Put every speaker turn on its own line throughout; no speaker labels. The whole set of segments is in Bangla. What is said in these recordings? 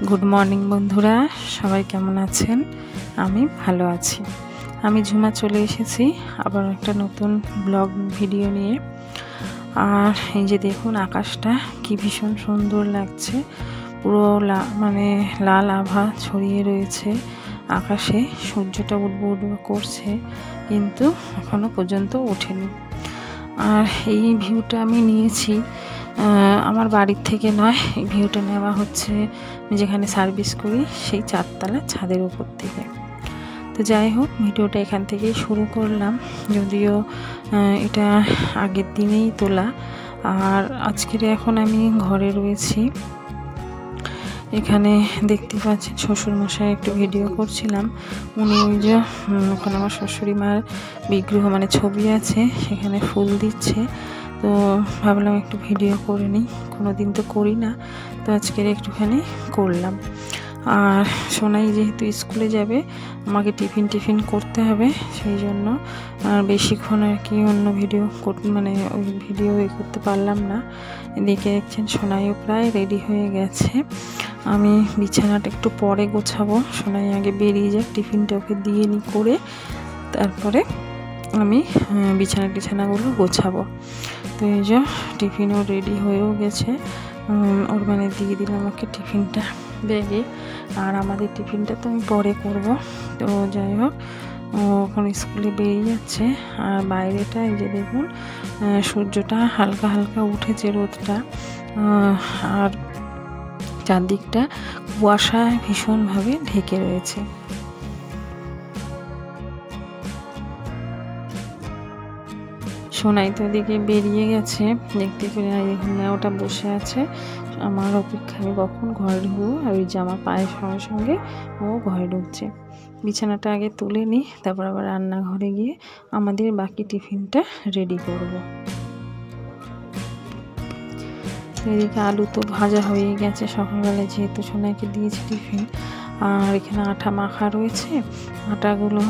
গুড মর্নিং বন্ধুরা, সবাই কেমন আছেন? আমি ভালো আছি। আমি ঝুমা চলে এসেছি আবার একটা নতুন ব্লগ ভিডিও নিয়ে। আর এই যে দেখুন, আকাশটা কি ভীষণ সুন্দর লাগছে। পুরো লাল আভা ছড়িয়ে রয়েছে আকাশে। সূর্যটা উঠবো উঠবো করছে, কিন্তু এখনো পর্যন্ত ওঠেনি। আর এই ভিউটা আমি নিয়েছি আমার বাড়ির থেকে নয়, এই ভিউটা নেওয়া হচ্ছে যেখানে সার্ভিস করি সেই 4 তলা ছাদের উপর থেকে। তো যাই হোক, ভিডিওটা এখান থেকেই শুরু করলাম, যদিও এটা আগের দিনেই তোলা। আর আজকের এখন আমি ঘরে রয়েছি। এখানে দেখতে পাচ্ছেন শ্বশুরমশাই একটু ভিডিও করছিলাম। উনি ওই যে ওখানে আমার শাশুড়ি মার বিগ্রহ ছবি আছে, সেখানে ফুল দিচ্ছে। তো ভাবলাম একটু ভিডিও করে নিই, কোনো দিন তো করি না, তো আজকের একটুখানি করলাম। আর সোনাই যেহেতু স্কুলে যাবে, আমাকে টিফিন করতে হবে, সেই জন্য আর বেশিক্ষণ আর কি অন্য ভিডিও ওই ভিডিও করতে পারলাম না। এদিকে দেখছেন সোনাইও প্রায় রেডি হয়ে গেছে। আমি বিছানাটা একটু পরে গোছাবো, সোনাই আগে বেরিয়ে যাক, টিফিনটা ওকে দিয়ে নিই করে, তারপরে আমি বিছানাগুলো গোছাবো। তো এই যে টিফিনও রেডি হয়েও গেছে, ওর দিয়ে দিলাম আমাকে টিফিনটা ব্যাগে। আর আমাদের টিফিনটা তো আমি পরে করব। তো যাই হোক, ওখান স্কুলে বেরিয়ে যাচ্ছে। আর বাইরেটা এই যে দেখুন, সূর্যটা হালকা হালকা উঠেছে, রোদটা, আর চারদিকটা কুয়াশায় ভীষণভাবে ঢেকে রয়েছে। সোনাই তো এদিকে বেরিয়ে গেছে, দেখতে পেরে ওটা বসে আছে আমার অপেক্ষা, আমি কখন ঘরে ঢুকবো। আর ওই যে আমার পায়ের সঙ্গে সঙ্গে ও ঘরে ঢুকছে। বিছানাটা আগে তুলে নিই, তারপর আবার রান্নাঘরে গিয়ে আমাদের বাকি টিফিনটা রেডি করব। এদিকে আলু তো ভাজা হয়ে গেছে সকালবেলায়, যেহেতু সোনাইকে দিয়েছি টিফিন। আর এখানে আটা মাখা রয়েছে, আটাগুলো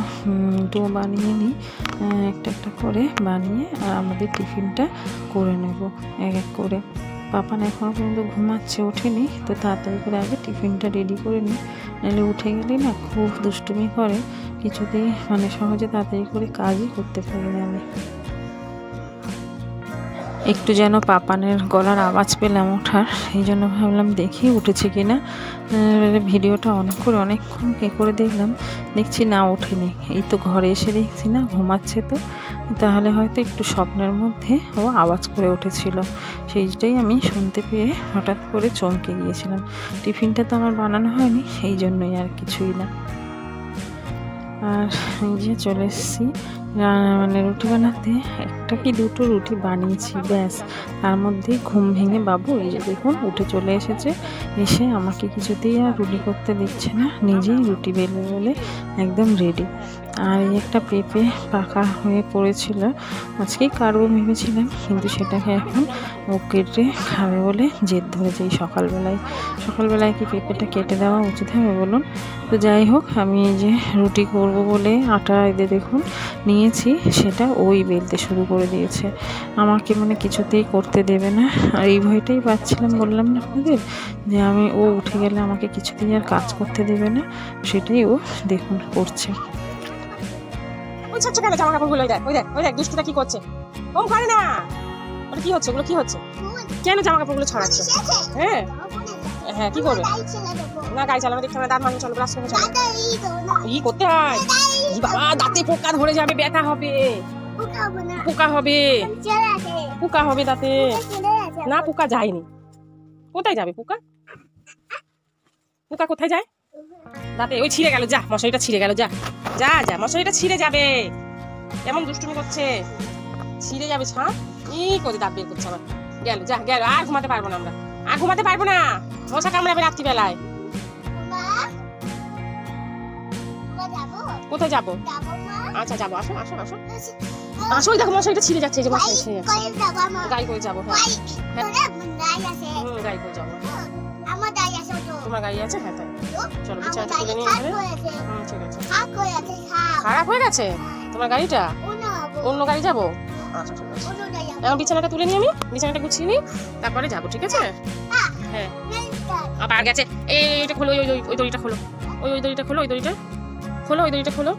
ডো বানিয়ে নিই, একটা একটা করে বানিয়ে আর আমাদের টিফিনটা করে নেব এক এক করে। পাপান এখনও পর্যন্ত ঘুমাচ্ছে, ওঠেনি, তো তাড়াতাড়ি করে আগে টিফিনটা রেডি করে নিই, নাহলে উঠে গেলে না খুব দুষ্টুমি করে, কিছুতেই সহজে তাড়াতাড়ি করে কাজই করতে পারি না আমি। একটু যেন পাপানের গলার আওয়াজ পেলাম ওঠার, এই জন্য ভাবলাম দেখি উঠেছে কিনা। ভিডিওটা অন করে অনেকক্ষণ করে দেখছি না ওঠেনি। এই তো ঘরে এসে দেখছি না ঘুমাচ্ছে, তো তাহলে হয়তো একটু স্বপ্নের মধ্যে ও আওয়াজ করে উঠেছিল, সেইটাই আমি শুনতে পেয়ে হঠাৎ করে চমকে গিয়েছিলাম। টিফিনটা তো আমার বানানো হয়নি, সেই জন্যই, আর কিছুই না। আর এই যে চলে এসেছি রুটি বানাতে। একটা কি দুটো রুটি বানিয়েছি, ব্যাস। তার মধ্যে ঘুম ভেঙে বাবু এই যে দেখুন উঠে চলে এসেছে, এসে আমাকে কিছুতেই আর রুটি করতে দিচ্ছে না, নিজেই রুটি বেলে বলে একদম রেডি। আর এই একটা পেঁপে পাকা হয়ে পড়েছিল, আজকেই কাটবো ভেবেছিলাম, কিন্তু সেটাকে এখন ও কেটে খাবে বলে জেদ ধরেছে। এই সকালবেলায় কি পেঁপেটা কেটে দেওয়া উচিত হবে বলুন? তো যাই হোক, আমি এই যে রুটি করব বলে আটা দেখুন নিয়েছি, সেটা ওই বেলতে শুরু করে দিয়েছে, আমাকে কিছুতেই করতে দেবে না। আর এই ভয়টাই পাচ্ছিলাম, বললাম না আপনাদের যে ও উঠে গেলে আমাকে কিছুতেই আর কাজ করতে দেবে না, সেটাই ও দেখুন করছে। জামা কাপড়গুলো ওই দেখ দুষ্টুটা কি করছে, ওম করে না, ওটা কি হচ্ছে, ওগুলো কি হচ্ছে, কেন জামা কাপড়গুলো ছড়াচ্ছে? হ্যাঁ হ্যাঁ, কি করবে না, গাড়ি চালানো দেখতে হবে, দাঁত ভাঙে চলো, ব্রাশ করে চলো, ই করতে হয়। বাবা, দাঁতে পোকা ধরে যাবে, ব্যথা হবে, পোকা হবে দাঁতে। না, পোকা যায়নি, কোথায় যাবে পোকা কোথায় যায়? দাঁতে। ওই ছিঁড়ে গেল, যা মশারিটা ছিঁড়ে গেল, যা যা যা মশারিটা ছিঁড়ে যাবে, কেমন দুষ্টুমি করছে, ছিঁড়ে যাবে, ছাঁ ই করে দাঁত বের করছে আবার। গেল, আর ঘুমাতে পারবো না, আমরা আর ঘুমাতে পারবো না, মশা কামড়াবে রাত্রিবেলায়। কোথায় যাবো? আচ্ছা যাবো, আসো আসো আসো আসো। দেখো মশারিটা ছিঁড়ে যাচ্ছে, যে মশারি ছিঁড়ে যাচ্ছে। গাড়ি করে যাবো, হ্যাঁ গাড়ি করে যাবো। তোমার গাড়ি আছে? হ্যাঁ তাই চলো, বিছানাটা তুলে নিয়ে যাবে। ঠিক আছে। খারাপ হয়ে গেছে তোমার গাড়িটা, অন্য গাড়ি যাবো? আচ্ছা ঠিক আছে, এখন বিছানাটা তুলে নিয়ে আমি বিছানাটা গুছিয়ে নিই, তারপরে যাবো, ঠিক আছে? হ্যাঁ
আবার গেছে। এইটা খোলো, ওই দড়িটা খোলো, ওই দড়িটা খোলো, ওই দড়িটা খোলো, ওই দড়িটা খোলো।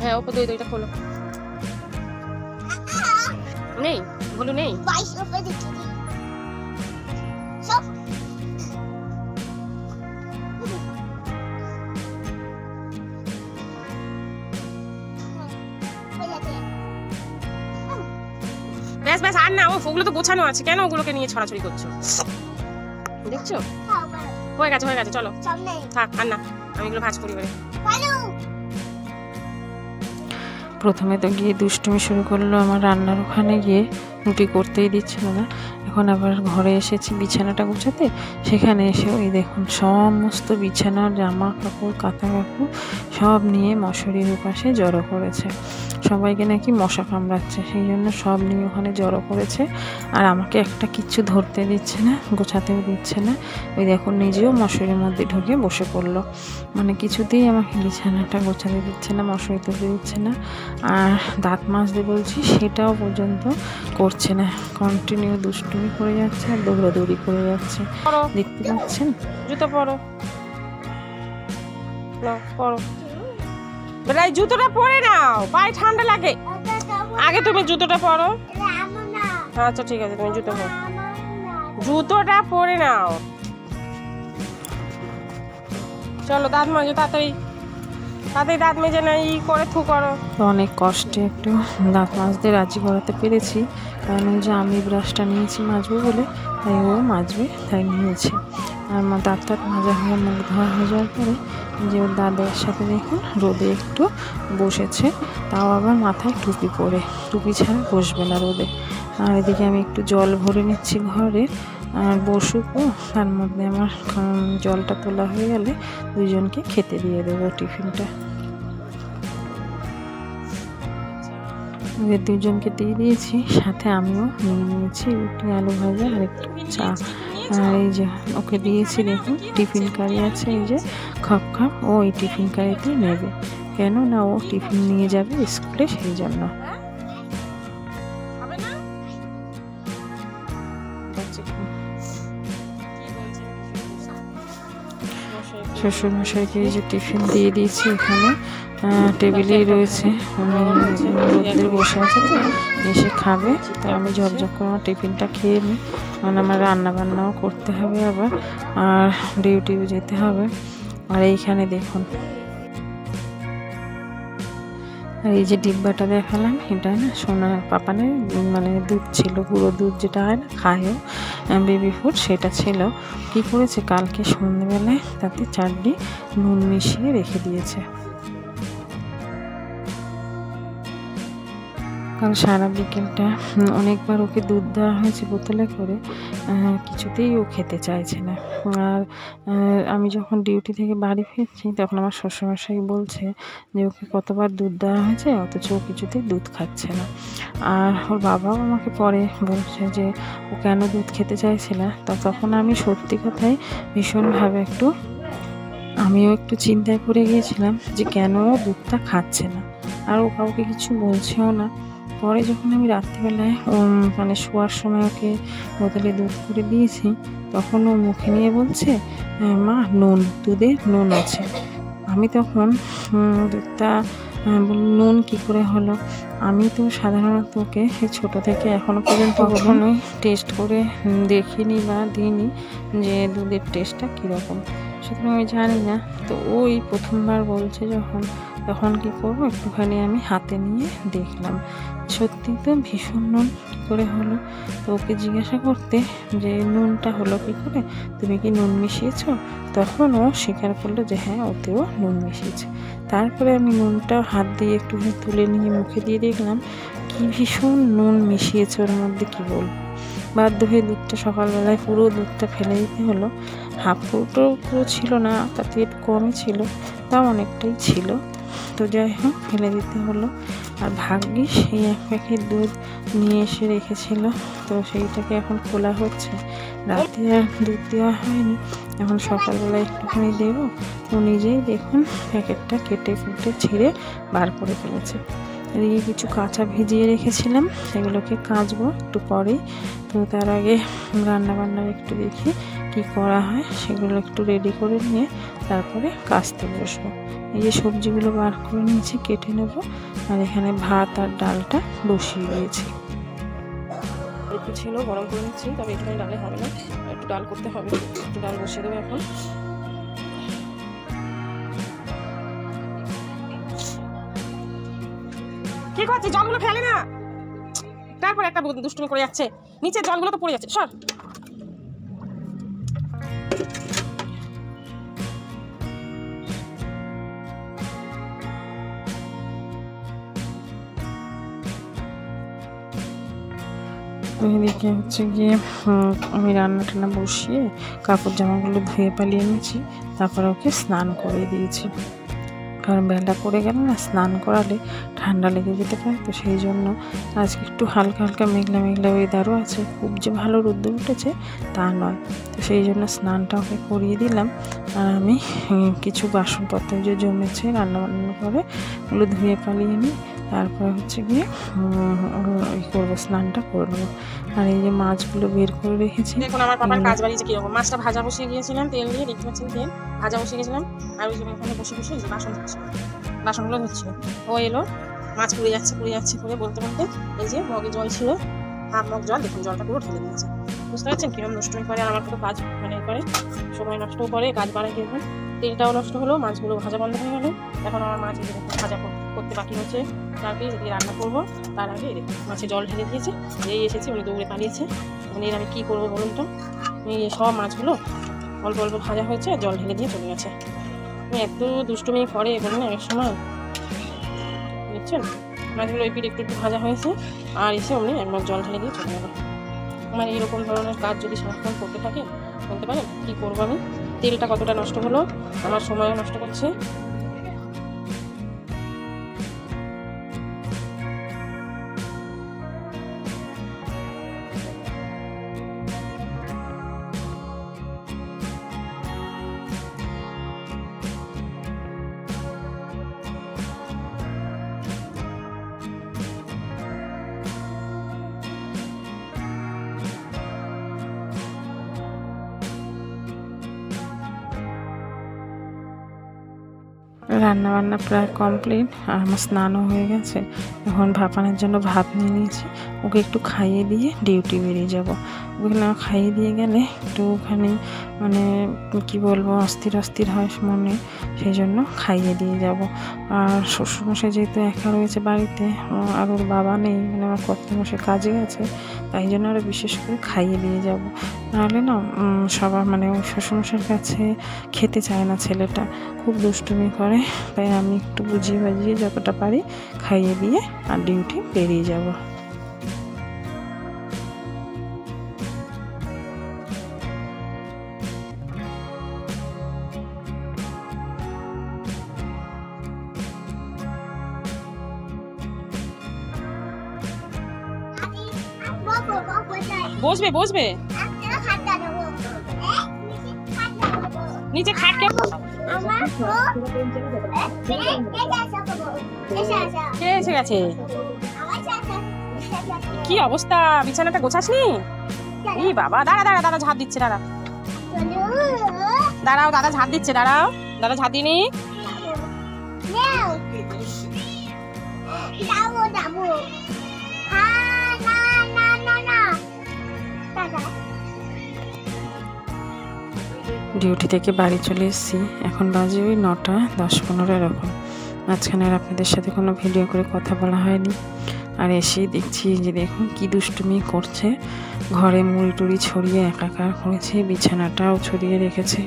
হ্যাঁ ওপর ওই দড়িটা খোলো। নেই ভুলু নেই। ব্যাস ব্যাস আর না, ওগুলো তো গোছানো আছে, কেন ওগুলোকে নিয়ে ছড়াছড়ি করছো? দেখছো হয়ে গেছে, চলো থাক আর না, আমি এগুলো ভাজ করি।
প্রথমে তো গিয়ে দুষ্টুমি শুরু করলো আমার রান্নার ওখানে গিয়ে, রুটি করতেই দিচ্ছিল না। এখন আবার ঘরে এসেছি বিছানাটা গুছাতে, সেখানে এসে ওই দেখুন সমস্ত বিছানার জামা কাপড় কাঁথা কাপড় সব নিয়ে মশারির উপাসে জড়ো করেছে। সবাইকে নাকি মশা কামড়াচ্ছে, সেই জন্য সব নিয়ে ওখানে জড়ো করেছে। আর আমাকে একটা কিচ্ছু ধরতে দিচ্ছে না, গোছাতেও দিচ্ছে না। ওই দেখুন নিজেও মশারির মধ্যে ঢুকে বসে পড়লো, মানে কিছুতেই আমাকে বিছানাটা গোছাতে দিচ্ছে না, মশারি তুলতে দিচ্ছে না। আর দাঁত মাজতে বলছি সেটাও পর্যন্ত করছে না, কন্টিনিউ দুষ্টুমি করে যাচ্ছে আর দৌড়াদৌড়ি করে যাচ্ছে। দেখতে পাচ্ছেন?
জুতো পরো, পরো বেটা, জুতোটা পরে নাও, পায়ে ঠান্ডা লাগে। আগে তুমি জুতোটা পরো। আচ্ছা ঠিক আছে, তুমি জুতো পরো, জুতোটা পরে নাও। চলো দাঁত মাজো, তাড়াতাড়ি দাঁত মেজে না ই করে থু করো।
তো অনেক কষ্টে একটু দাঁত মাজতে রাজি করাতে পেরেছি, কারণ ওই যে আমি ব্রাশটা নিয়েছি মাজবো বলে, তাই ও মাজবে তাই নিয়েছে। আর আমার দাঁত মাজা হয়ে মুখ ধোয়া হয়ে যাওয়ার পরে যে ওর দাদার সাথে দেখুন রোদে একটু বসেছে, তাও আবার মাথায় টুপি পরে, টুপি ছাড়া বসবে না রোদে। আর এদিকে আমি একটু জল ভরে নিচ্ছি ঘরে, আর বসুকও, তার মধ্যে আমার জলটা তোলা হয়ে গেলে দুজনকে খেতে দিয়ে দেবো টিফিনটা। ওদের দুজনকে দিয়ে দিয়েছি, সাথে আমিও নিয়ে নিয়েছি রুটি আলু ভাজা আর একটু চা। আর এই যে ওকে দিয়েছি দেখুন টিফিন কারি আছে, এই যে খাপ খাপ, ও এই টিফিন কারিতে নেবে, কেন না ও টিফিন নিয়ে যাবে স্কুলে, সেই জন্য। শ্বশুরমশাইকে এই যে টিফিন দিয়ে দিয়েছি, এখানে টেবিলেই রয়েছে, রোদ্রে বসে আছে তো এসে খাবে। তো আমি ঝপঝপ করে আমার টিফিনটা খেয়ে নিই, কারণ আমার রান্না বান্নাও করতে হবে আবার, আর ডিউটিও যেতে হবে। আর এইখানে দেখুন, আর এই যে ডিব্বাটা দেখালাম, এটা না সোনার পাপানের মানে দুধ ছিল, গুঁড়ো দুধ যেটা হয় না খায়ও, বেবি ফুড, সেটা ছিল। কি করেছে কালকে সন্ধ্যেবেলায় তাতে চাটনি নুন মিশিয়ে রেখে দিয়েছে। কাল সারা বিকেলটা অনেকবার ওকে দুধ দেওয়া হয়েছে বোতলে করে, কিছুতেই ও খেতে চাইছে না। আর আমি যখন ডিউটি থেকে বাড়ি ফিরছি তখন আমার শ্বশুরমশাই বলছে যে ওকে কতবার দুধ দেওয়া হয়েছে, অথচ ও কিছুতেই দুধ খাচ্ছে না। আর ওর বাবাও আমাকে পরে বলছে যে ও কেন দুধ খেতে চাইছে না। তখন আমি সত্যি কথাই ভীষণভাবে আমিও একটু চিন্তায় পড়ে গিয়েছিলাম যে কেন ও দুধটা খাচ্ছে না, আর ও কাউকে কিছু বলছেও না। পরে যখন আমি রাত্রিবেলায় মানে শোয়ার সময় ওকে বোতলে দুধ করে দিয়েছি, তখন ও মুখে নিয়ে বলছে মা দুধে নুন আছে। আমি তখন দুধটা নুন কী করে হলো, আমি তো সাধারণত ওকে ছোটো থেকে এখনও পর্যন্ত কখনোই টেস্ট করে দেখিনি বা দিইনি যে দুধের টেস্টটা কীরকম, সুতরাং আমি জানি না। তো ওই প্রথমবার বলছে যখন, তখন কী করবো, একটুখানি আমি হাতে নিয়ে দেখলাম, সত্যি তো ভীষণ নুন কী করে হলো। তো ওকে জিজ্ঞাসা করতে যে নুনটা হলো কী করে, তুমি কি নুন মিশিয়েছো? তখন ও স্বীকার করলো যে হ্যাঁ ওতেও নুন মিশিয়েছে। তারপরে আমি নুনটা হাত দিয়ে একটুখানি তুলে নিয়ে মুখে দিয়ে দেখলাম কি ভীষণ নুন মিশিয়েছে ওর মধ্যে, কী বলবো। বাধ্য হয়ে দুধটা সকালবেলায় পুরো দুধটা ফেলে দিতে হলো। হাফ কৌটো পুরো ছিল না, তাতে একটু কমই ছিল, তাও অনেকটাই ছিল। তো যাই হোক ফেলে দিতে হলো। আর ভাগ্যিস এই এক প্যাকেট দুধ নিয়ে এসে রেখেছিল, তো সেইটাকে এখন খোলা হচ্ছে। রাতে আর দুধ দেওয়া হয়নি, এখন সকালবেলা একটুখানি দেবো। তো নিজেই দেখুন প্যাকেটটা কেটে কুটে ছিঁড়ে বার করে ফেলেছে। এদিকে কিছু কাঁচা ভিজিয়ে রেখেছিলাম, সেগুলোকে কাচবো একটু পরেই। তো তার আগে রান্নাবান্নার একটু দেখি কি করা হয় সেগুলো একটু রেডি করে নিয়ে তারপরে কাচতে বসবো। এই যে সবজিগুলো বার করে নিয়েছি, কেটে নেব। আর এখানে ভাত আর ডালটা বসিয়ে দিয়েছি। একটু ছিল গরম করে নিচ্ছি, তবে এখানে ডালে হবে না, একটু ডাল করতে হবে। একটু ডাল বসিয়ে দেবো এখন।
কি করছিস? জলগুলো ফেলে না, তারপর একটা দুষ্টুমি করে যাচ্ছে। নিচে জলগুলো তো পড়ে যাচ্ছে, সর।
এদিকে হচ্ছে গিয়ে আমি রান্না টান্না বসিয়ে কাপড় জামাগুলো ধুয়ে পালিয়ে নিয়েছি, তারপরে ওকে স্নান করে দিয়েছি। কারণ বেলা পড়ে গেল না, স্নান করালে ঠান্ডা লেগে যেতে পারে। তো সেই জন্য আজকে একটু হালকা হালকা মেঘলা মেঘলা ওয়েদারও আছে, খুব যে ভালো রোদ্দুর উঠেছে তা নয়। তো সেই জন্য স্নানটা ওকে করিয়ে দিলাম। আর আমি কিছু বাসনপত্র যে জমেছে রান্নাবান্না করে ওগুলো ধুয়ে পালিয়ে নিই, তারপরে হচ্ছে গিয়ে করবো, স্নানটা করে নেবো। আর এই যে মাছগুলো বের করে রেখেছি।
দেখুন আমার পাপার কাজ বাড়িয়েছে কিরকম। মাছটা ভাজা বসিয়ে গিয়েছিলাম তেল দিয়ে, দেখতে পাচ্ছেন তেল ভাজা বসিয়ে গেছিলাম। আর ওই যে ওখানে বসে বসে বাসন ধুচ্ছিল, বাসনগুলো ধুচ্ছিল। ও এলো, মাছ পুড়ে যাচ্ছে করে বলতে বলতে এই যে মগে জল ছিল, হাফ মগ জল, দেখুন জলটা পুরো ঢেলে দিয়েছে। বুঝতে পারছেন কিরকম নষ্টই করে। আর আমার তো কাজ মানে করে, সময় নষ্টও করে, কাজ বাড়ায় কিরকম। তেলটাও নষ্ট হলো, মাছগুলো ভাজা বন্ধ হয়ে গেল। এখন আমার মাছ এই দেখুন ভাজা করতে বাকি হচ্ছে, তারপরে যদি রান্না করবো তার আগে দেখুন মাছে জল ঢেলে দিয়েছে। যেই এসেছে উনি দৌড়ে পালিয়েছে। মানে এর আমি কী করবো বলুন তো। এই সব মাছগুলো অল্প অল্প ভাজা হয়েছে, জল ঢেলে দিয়ে চলে গেছে। এত দুষ্টুমি করে বলুন এক সময়, বুঝছেন। মাছগুলো ওই পিঠ একটু একটু ভাজা হয়েছে, আর এসে উনি একবার জল ঢেলে দিয়ে চলে গেল। আমার এইরকম ধরনের কাজ যদি সারাক্ষণ করতে থাকে, বলতে পারেন কী করবো আমি। তেলটা কতটা নষ্ট হলো, আমার সময়ও নষ্ট করছে।
রান্নাবান্না প্রায় কমপ্লিট, আর আমার স্নানও হয়ে গেছে। এখন ভাপানোর জন্য ভাত নিয়ে নিয়েছি, ওকে একটু খাইয়ে দিয়ে ডিউটি বেরিয়ে যাব। ওকে না খাইয়ে দিয়ে গেলে একটুখানি মানে কি বলবো অস্থির অস্থির হয় মনে, সেই জন্য খাইয়ে দিয়ে যাব। আর শ্বশুরমশাই যেহেতু একা রয়েছে বাড়িতে, আর ওর বাবা নেই, মানে আমার কর্তামশাই কাজে গেছে, তাই জন্য আরও বিশেষ করে খাইয়ে দিয়ে যাব। নাহলে না সবার মানে ওই শ্বশুরমশাইয়ের কাছে খেতে চায় না ছেলেটা, খুব দুষ্টুমি করে। তাই আমি একটু বুঝিয়ে বাজিয়ে যতটা পারি খাইয়ে দিয়ে আর ডিউটি বেরিয়ে যাব।
বসবে বসবে নিচে খাট কে এসে গেছে? কি অবস্থা, বিছানাটা গোছাসনি? ই বাবা, দাঁড়া দাঁড়া দাদা ঝাঁপ দিচ্ছে, দাঁড়া দাঁড়াও, দাদা ঝাঁপ দিচ্ছে, দাঁড়াও, দাদা ঝাঁপ দিনি।
ডিউটি থেকে বাড়ি চলে এসেছি, এখন বাজে ওই 9টা 10-15 এরকম। মাঝখানে আর আপনাদের সাথে কোনো ভিডিও করে কথা বলা হয়নি। আর এসেই দেখছি যে দেখুন কি দুষ্টুমি করছে, ঘরে মুড়ি টুড়ি ছড়িয়ে একাকার করেছে, বিছানাটাও ছড়িয়ে রেখেছে।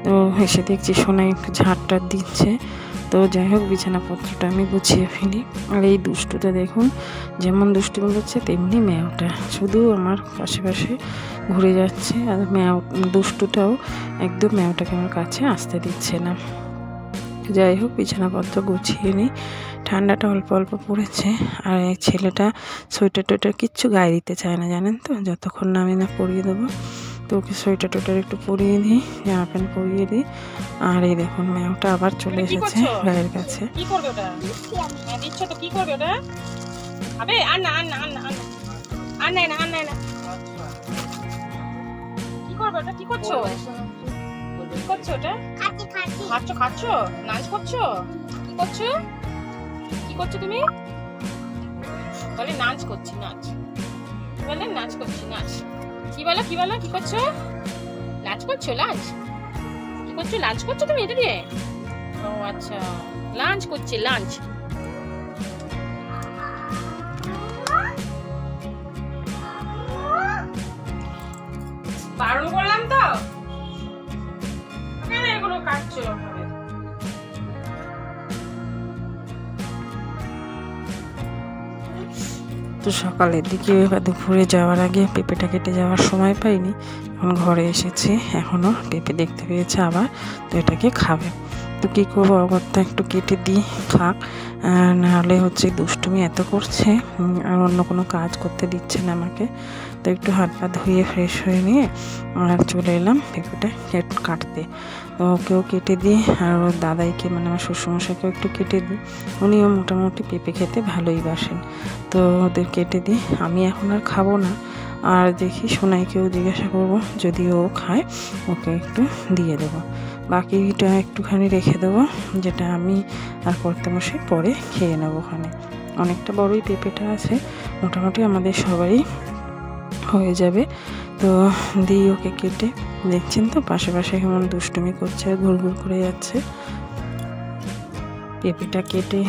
তো এসে দেখছি সোনাই একটু ঝাঁটটার দিচ্ছে। তো যাই হোক বিছানাপত্রটা আমি গুছিয়ে ফেলি। আর এই দুষ্টুটা দেখুন যেমন দুষ্টুমি করছে তেমনি ম্যাওটা শুধু আমার পাশে ঘুরে যাচ্ছে। আর দুষ্টুটাও একদম ম্যাওটাকে আমার কাছে আসতে দিচ্ছে না। যাই হোক বিছানাপত্র গুছিয়ে নিই। ঠান্ডাটা অল্প অল্প পড়েছে, আর এই ছেলেটা সোয়েটার টোয়েটার কিচ্ছু গায়ে দিতে চায় না, জানেন তো। যতক্ষণ না আমি না পরিয়ে দেবো, তো ওকে সোয়েটার টোয়েটার একটু পরিয়ে দিই, জামা প্যান্ট পরিয়ে দিই। আর এই দেখুন ম্যাওটা আবার চলে এসেছে গায়ের কাছে।
কি করবে ওটা? দিচ্ছ তো কি করবে ওটা? আবে আর না আর না আর না আর না আর নাই না আর নাই না। কি কি করবে ওটা? কি করছো? কি করছো ওটা? খাচ্ছো? নাচ করছো? কি করছো? কি করছো তুমি? বলে নাচ করছি, নাচ। বলে নাচ করছি, নাচ। কি বলো? কি করছো? লাঞ্চ করছো? লাঞ্চ কি করছো? লাঞ্চ করছো তুমি এটা দিয়ে? ও আচ্ছা, লাঞ্চ করছি, লাঞ্চ। বারণ করলাম তো, কেন এগুলো কাটছো?
তো সকালের দিকে দুপুরে যাওয়ার আগে পেঁপেটা কেটে যাওয়ার সময় পাইনি, এখন ঘরে এসেছি, এখনও পেঁপে দেখতে পেয়েছে আবার, তো এটাকে খাবে। তো কী করবো, অগত্যা একটু কেটে দিই খাক, নাহলে হচ্ছে দুষ্টুমি এত করছে আর অন্য কোনো কাজ করতে দিচ্ছে না আমাকে। তো একটু হাত পা ধুয়ে ফ্রেশ হয়ে নিয়ে আর চলে এলাম পেঁপেটা কাটতে। তো ওকেও কেটে দিই আর ওর দাদাইকে মানে আমার শ্বশুরমশাইকেও একটু কেটে দিই, উনিও মোটামুটি পেঁপে খেতে ভালোই বাসেন। তো ওদের কেটে দিই, আমি এখন আর খাবো না, আর দেখি সোনাইকেও জিজ্ঞাসা করবো, যদি ও খায় ওকে একটু দিয়ে দেবো, বাকিটা একটুখানি রেখে দেবো, যেটা আমি আর করতে বসে পরে খেয়ে নেবো। ওখানে অনেকটা বড়ই পেঁপেটা আছে, মোটামুটি আমাদের সবারই হয়ে যাবে। তো দিই ওকে কেটে, দেখছেন তো পাশে পাশে কেমন দুষ্টুমি করছে আর ঘুরঘুর করে যাচ্ছে। পেঁপেটা কেটে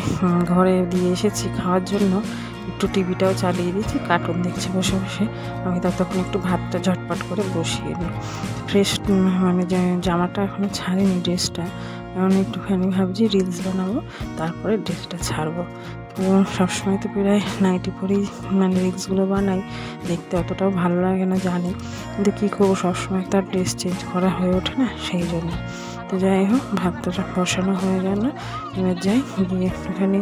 ঘরে দিয়ে এসেছি খাওয়ার জন্য, একটু টিভিটাও চালিয়ে দিয়েছি, কার্টুন দেখছে বসে বসে। আমি ততক্ষণ একটু ভাতটা ঝটপট করে বসিয়ে দিই। ফ্রেশ মানে জামাটা এখনও ছাড়িনি, ড্রেসটা এখন একটুখানি ভাবছি রিলস বানাবো, তারপরে ড্রেসটা ছাড়বো। তো সবসময় তো প্রায় নাইটি পরেই মানে রিলসগুলো বানাই, দেখতে অতটাও ভালো লাগে না জানি, কিন্তু কী করবো, সবসময় তার ড্রেস চেঞ্জ করা হয়ে ওঠে না, সেই জন্য। তো যাই হোক, ভাতটা বসানো হয়ে গেল, এবার যাই গিয়ে একটুখানি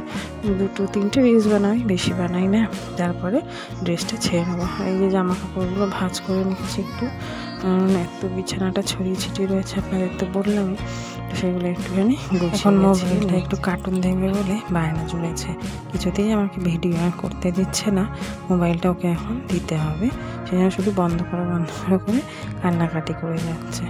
2-3টে রিলস বানাই, বেশি বানাই না, তারপরে ড্রেসটা ছেড়ে নেবো। এই যে জামা কাপড়গুলো ভাঁজ করে নিচ্ছি একটু, এত বিছানাটা ছড়িয়ে ছিটিয়ে রয়েছে, আপনাদের তো বললামই, সেগুলো একটুখানি এখন মোবাইলটা একটু কার্টুন দেখবে বলে বায়না জুড়েছে, কিছুতেই আমাকে ভিডিও করতে দিচ্ছে না, মোবাইলটা ওকে এখন দিতে হবে, সেই জন্য শুধু বন্ধ করে কান্নাকাটি করে যাচ্ছে।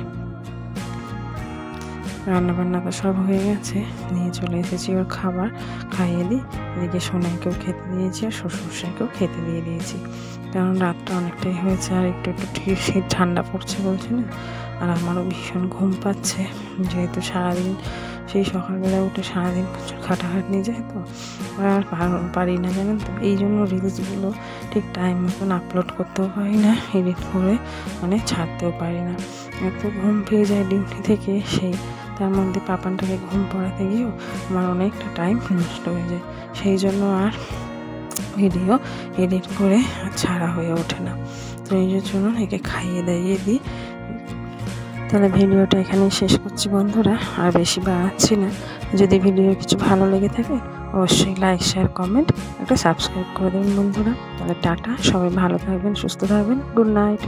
রান্নাবান্না তো সব হয়ে গেছে, নিয়ে চলে এসেছি ওর খাবার, খাইয়ে দিই। এদিকে সোনাইকেও খেতে দিয়েছি আর শ্বশুরমশাইকেও খেতে দিয়ে দিয়েছি, কারণ রাতটা অনেকটাই হয়েছে আর একটু শীত ঠান্ডা পড়ছে বলছে না, আর আমারও ভীষণ ঘুম পাচ্ছে, যেহেতু সারাদিন সেই সকালবেলা উঠে সারাদিন প্রচুর খাটাখাটনি যায়, তো আর পারি না জানেন তো, এই জন্য রিলসগুলো ঠিক টাইম মতন আপলোড করতেও পারি না, এডিট করে মানে ছাড়তেও পারি না, এত ঘুম পেয়ে যায় ডিউটি থেকে, সেই তার মধ্যে পাপানটাকে ঘুম পড়াতে গিয়েও আমার অনেকটা টাইম নষ্ট হয়ে যায়, সেই জন্য আর ভিডিও এডিট করে ছাড়া হয়ে ওঠে না। তো এই জন্য একে খাইয়ে দাইয়ে দিই। তাহলে ভিডিওটা এখানেই শেষ করছি বন্ধুরা, আর বেশি বাড়াচ্ছি না। যদি ভিডিও কিছু ভালো লেগে থাকে অবশ্যই লাইক, শেয়ার, কমেন্ট, একটা সাবস্ক্রাইব করে দেবেন বন্ধুরা। তাহলে টাটা, সবাই ভালো থাকবেন, সুস্থ থাকবেন, গুড নাইট।